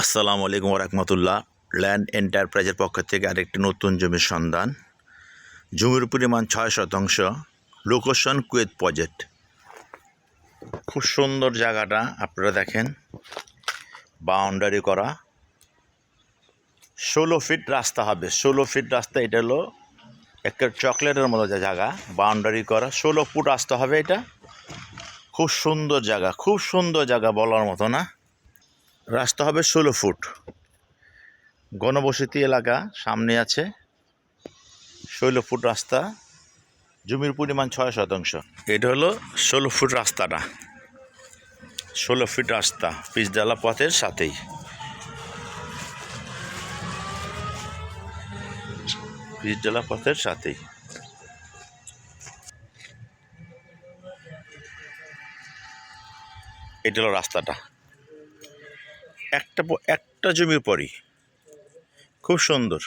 আসসালামু আলাইকুম রহমতুল্লাহ। ল্যান্ড এন্টারপ্রাইজের পক্ষ থেকে আরেকটি নতুন জমির সন্ধান। জমির পরিমাণ 6 শতাংশ, লোকেশন কুয়েত প্রজেক্ট। খুব সুন্দর জায়গাটা, আপনারা দেখেন, বাউন্ডারি করা। 16 ফিট রাস্তা হবে, 16 ফিট রাস্তা। এটা হলো একটা চকলেটের মতো জায়গা, বাউন্ডারি করা। 16 ফুট রাস্তা হবে এটা। খুব সুন্দর জায়গা, খুব সুন্দর জায়গা, বলার মতো না। রাস্তা হবে 16 ফুট। ঘনবসতি এলাকা সামনে আছে। 16 ফুট রাস্তা, জমির পরিমাণ 6 শতাংশ। এটা হলো 16 ফুট রাস্তাটা, 16 ফিট রাস্তা পিচঢালা পথের সাথেই। পিচঢালা পথের সাথেই এটা হলো রাস্তাটা। একটা জমির পরই, খুব সুন্দর।